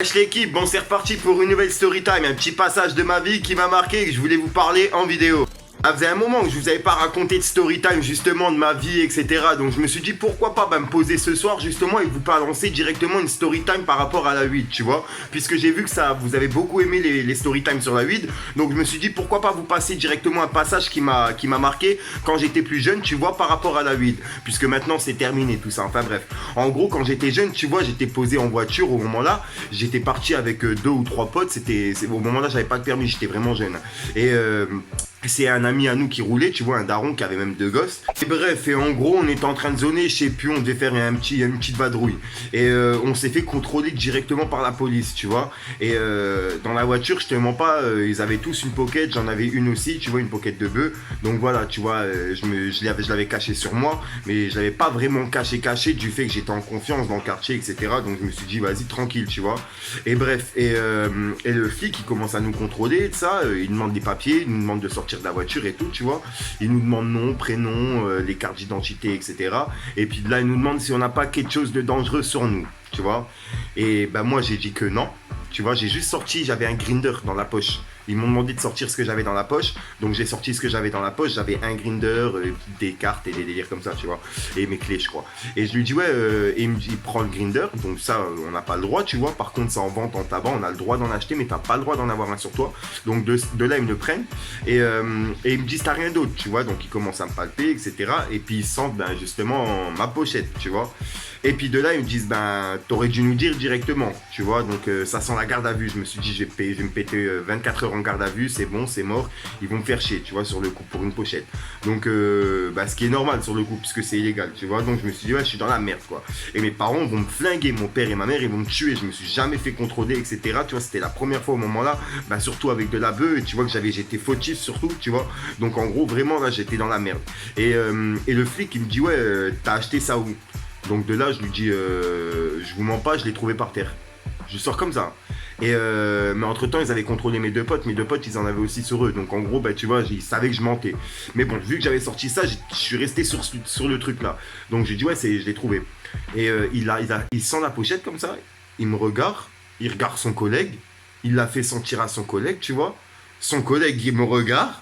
Wesh l'équipe, bon c'est reparti pour une nouvelle story time, un petit passage de ma vie qui m'a marqué et que je voulais vous parler en vidéo. Ça faisait un moment que je vous avais pas raconté de story time justement de ma vie etc. Donc je me suis dit pourquoi pas me poser ce soir justement et vous balancer directement une story time par rapport à la 8 tu vois. Puisque j'ai vu que ça vous avez beaucoup aimé les story time sur la 8. Donc je me suis dit pourquoi pas vous passer directement un passage qui m'a marqué quand j'étais plus jeune tu vois par rapport à la 8. Puisque maintenant c'est terminé tout ça, enfin bref. En gros quand j'étais jeune tu vois j'étais posé en voiture au moment là. J'étais parti avec 2 ou 3 potes, au moment là j'avais pas de permis, j'étais vraiment jeune. Et c'est un ami à nous qui roulait, tu vois, un daron qui avait même 2 gosses. Et bref, et en gros, on était en train de zoner, je sais plus, on devait faire une petite vadrouille. Et on s'est fait contrôler directement par la police, tu vois. Et dans la voiture, je te mens pas, ils avaient tous une pocket, j'en avais une aussi, tu vois, une pocket de bœuf. Donc voilà, tu vois, je l'avais caché sur moi, mais je l'avais pas vraiment caché du fait que j'étais en confiance dans le quartier, etc. Donc je me suis dit, vas-y, tranquille, tu vois. Et bref, et le flic, il commence à nous contrôler, ça, il demande des papiers, il nous demande de sortir de la voiture et tout, tu vois. Il nous demande nom, prénom, les cartes d'identité, etc. Et puis là, il nous demande si on n'a pas quelque chose de dangereux sur nous, tu vois. Et ben moi, j'ai dit que non. Tu vois, j'ai juste sorti, j'avais un grinder dans la poche. Ils m'ont demandé de sortir ce que j'avais dans la poche. Donc j'ai sorti ce que j'avais dans la poche. J'avais un grinder, des cartes et des délires comme ça, tu vois. Et mes clés, je crois. Et je lui dis, ouais, et il prend le grinder. Donc ça, on n'a pas le droit, tu vois. Par contre, ça en vente en tabac. On a le droit d'en acheter, mais t'as pas le droit d'en avoir un sur toi. Donc de là, ils me le prennent. Et ils me disent, t'as rien d'autre, tu vois. Donc ils commencent à me palper, etc. Et puis ils sentent, ben, justement, ma pochette, tu vois. Et puis de là, ils me disent, ben, t'aurais dû nous dire directement, tu vois. Donc ça sent la garde à vue. Je me suis dit, je vais me péter 24 heures en garde à vue, c'est bon, c'est mort. Ils vont me faire chier, tu vois, sur le coup pour une pochette. Donc, bah, ce qui est normal sur le coup, puisque c'est illégal, tu vois. Donc je me suis dit, ouais, je suis dans la merde, quoi. Et mes parents vont me flinguer, mon père et ma mère, ils vont me tuer. Je me suis jamais fait contrôler, etc. Tu vois, c'était la première fois au moment-là, bah, surtout avec de la bœuf. Et tu vois que j'étais fautif surtout, tu vois. Donc en gros, vraiment, là, j'étais dans la merde. Et le flic, il me dit, ouais, t'as acheté ça où? Donc de là, je lui dis, je vous mens pas, je l'ai trouvé par terre. Je sors comme ça. Et mais entre temps, ils avaient contrôlé mes 2 potes. Mes 2 potes, ils en avaient aussi sur eux. Donc en gros, bah tu vois, ils savaient que je mentais. Mais bon, vu que j'avais sorti ça, je suis resté sur le truc là. Donc j'ai dit, ouais, je l'ai trouvé. Et il sent la pochette comme ça. Il me regarde. Il regarde son collègue. Il l'a fait sentir à son collègue, tu vois. Son collègue, il me regarde.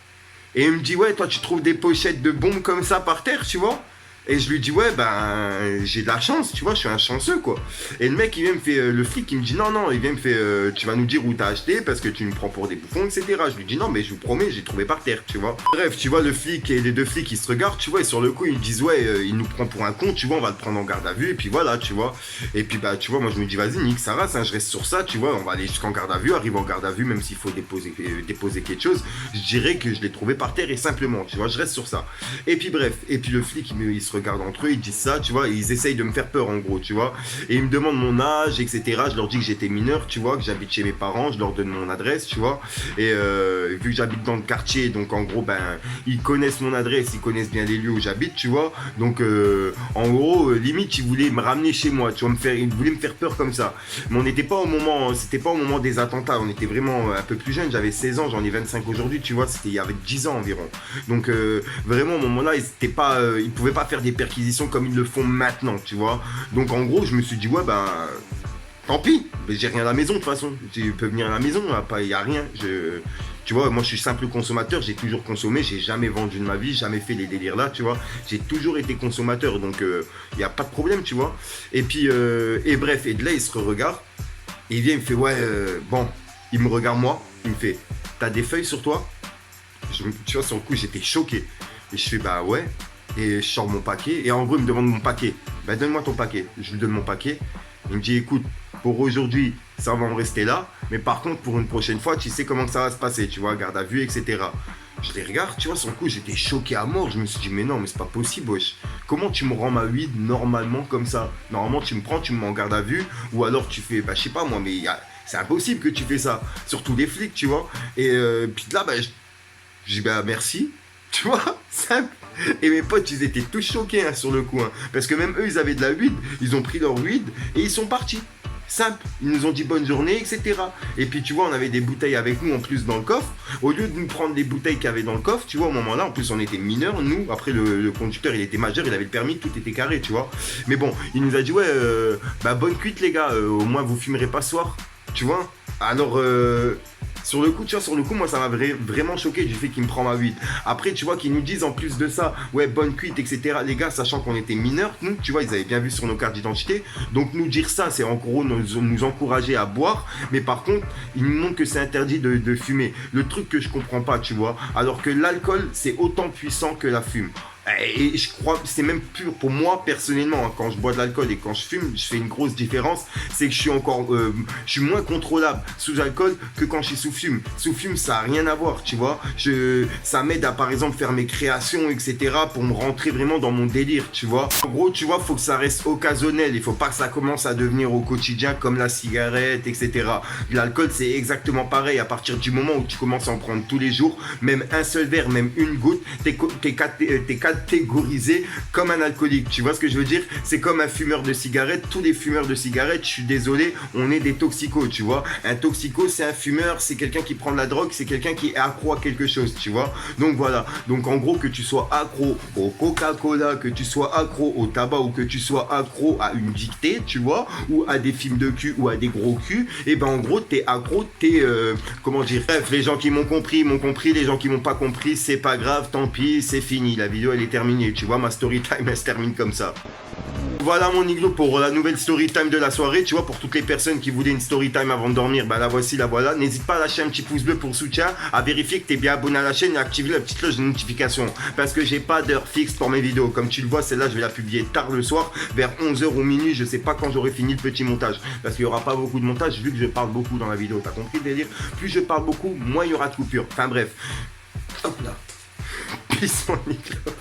Et il me dit, ouais, toi, tu trouves des pochettes de bombes comme ça par terre, tu vois. Et je lui dis, ouais, ben, j'ai de la chance, tu vois, je suis un chanceux, quoi. Et le mec, il vient me fait, le flic, il me dit, non, non, il vient me fait, tu vas nous dire où t'as acheté parce que tu me prends pour des bouffons, etc. Je lui dis, non, mais je vous promets, j'ai trouvé par terre, tu vois. Bref, tu vois, le flic et les 2 flics, ils se regardent, tu vois, et sur le coup, ils me disent, ouais, il nous prend pour un con, tu vois, on va le prendre en garde à vue, et puis voilà, tu vois. Et puis, bah, tu vois, moi, je me dis, vas-y, nique sa race, hein, je reste sur ça, tu vois, on va aller jusqu'en garde à vue, arrive en garde à vue, même s'il faut déposer quelque chose, je dirais que je l'ai trouvé par terre et simplement, tu vois, je reste sur ça. Et puis, bref, et puis le flic, il se regarde entre eux, il dit ça, tu vois, ils essayent de me faire peur en gros, tu vois, et ils me demandent mon âge, etc. Je leur dis que j'étais mineur, tu vois, que j'habite chez mes parents, je leur donne mon adresse, tu vois, et vu que j'habite dans le quartier, donc en gros, ben, ils connaissent mon adresse, ils connaissent bien les lieux où j'habite, tu vois, donc en gros, limite, ils voulaient me ramener chez moi, tu vois, ils voulaient me faire peur comme ça, mais on n'était pas au moment, c'était pas au moment des attentats, on était vraiment un peu plus jeune, j'avais 16 ans, j'en ai 25 aujourd'hui, tu vois, c'était il y avait 10 ans environ, donc vraiment, au moment-là, ils pouvaient pas faire des perquisitions comme ils le font maintenant, tu vois. Donc en gros, je me suis dit, ouais, ben, tant pis, j'ai rien à la maison de toute façon. Tu peux venir à la maison, il n'y a rien. Tu vois, moi je suis simple consommateur, j'ai toujours consommé, j'ai jamais vendu de ma vie, jamais fait les délires là, tu vois. J'ai toujours été consommateur, donc il n'y a pas de problème, tu vois. Et puis, et bref, et de là, il se regarde, et il vient, il me fait, ouais, bon, il me regarde moi, il me fait, t'as des feuilles sur toi? Tu vois, sur le coup, j'étais choqué. Et je fais, bah ouais. Et je sors mon paquet. Et en gros, il me demande mon paquet. Ben, donne-moi ton paquet. Je lui donne mon paquet. Il me dit, écoute, pour aujourd'hui, ça va en rester là. Mais par contre, pour une prochaine fois, tu sais comment ça va se passer. Tu vois, garde à vue, etc. Je les regarde, tu vois, sur le coup, j'étais choqué à mort. Je me suis dit, mais non, mais c'est pas possible, wesh. Comment tu me rends ma weed normalement comme ça? Normalement, tu me prends, tu me mets en garde à vue. Ou alors, tu fais, bah, je sais pas moi, mais c'est impossible que tu fais ça. Surtout les flics, tu vois. Et puis là, bah, je dis, bah, merci. Tu vois, simple. Et mes potes, ils étaient tous choqués hein, sur le coup. Hein, parce que même eux, ils avaient de la weed. Ils ont pris leur weed et ils sont partis. Simple. Ils nous ont dit bonne journée, etc. Et puis, tu vois, on avait des bouteilles avec nous en plus dans le coffre. Au lieu de nous prendre les bouteilles qu'il y avait dans le coffre, tu vois, au moment-là, en plus, on était mineurs, nous. Après, le conducteur, il était majeur, il avait le permis, tout était carré, tu vois. Mais bon, il nous a dit, ouais, bah, bonne cuite, les gars. Au moins, vous fumerez pas ce soir. tu vois. Alors, sur le coup, tu vois, sur le coup, moi, ça m'a vraiment choqué du fait qu'il me prend ma 8. Après, tu vois, qu'ils nous disent en plus de ça, ouais, bonne cuite, etc. Les gars, sachant qu'on était mineurs, nous, tu vois, ils avaient bien vu sur nos cartes d'identité. Donc, nous dire ça, c'est en gros nous encourager à boire. Mais par contre, ils nous montrent que c'est interdit de fumer. Le truc que je comprends pas, tu vois. Alors que l'alcool, c'est autant puissant que la fume. Et je crois que c'est même pur pour moi personnellement, hein, quand je bois de l'alcool et quand je fume, je fais une grosse différence, c'est que je suis moins contrôlable sous alcool que quand je suis sous fume. Sous fume, ça a rien à voir, tu vois. Ça m'aide à par exemple faire mes créations, etc. pour me rentrer vraiment dans mon délire, tu vois. En gros, tu vois, faut que ça reste occasionnel, il faut pas que ça commence à devenir au quotidien comme la cigarette, etc. L'alcool, c'est exactement pareil. À partir du moment où tu commences à en prendre tous les jours, même un seul verre, même une goutte, t'es catégorisé comme un alcoolique. Tu vois ce que je veux dire? C'est comme un fumeur de cigarettes. Tous les fumeurs de cigarettes, je suis désolé, on est des toxicos, tu vois. Un toxico, c'est un fumeur, c'est quelqu'un qui prend de la drogue, c'est quelqu'un qui est accro à quelque chose, tu vois. Donc voilà. Donc en gros, que tu sois accro au Coca-Cola, que tu sois accro au tabac ou que tu sois accro à une dictée, tu vois, ou à des films de cul ou à des gros culs, et ben en gros, t'es accro, comment dire? Bref, les gens qui m'ont compris, les gens qui m'ont pas compris, c'est pas grave, tant pis, c'est fini. La vidéo, elle est terminée, tu vois, ma story time elle se termine comme ça. Voilà mon iglo pour la nouvelle story time de la soirée, tu vois, pour toutes les personnes qui voulaient une story time avant de dormir, bah la voici, la voilà. N'hésite pas à lâcher un petit pouce bleu pour soutien, à vérifier que t'es bien abonné à la chaîne et à activer la petite cloche de notification, parce que j'ai pas d'heure fixe pour mes vidéos. Comme tu le vois, celle-là je vais la publier tard le soir, vers 11h ou minuit, je sais pas quand j'aurai fini le petit montage, parce qu'il y aura pas beaucoup de montage vu que je parle beaucoup dans la vidéo, t'as compris le délire? Plus je parle beaucoup, moins il y aura de coupures. Enfin bref, hop là, peace mon iglo.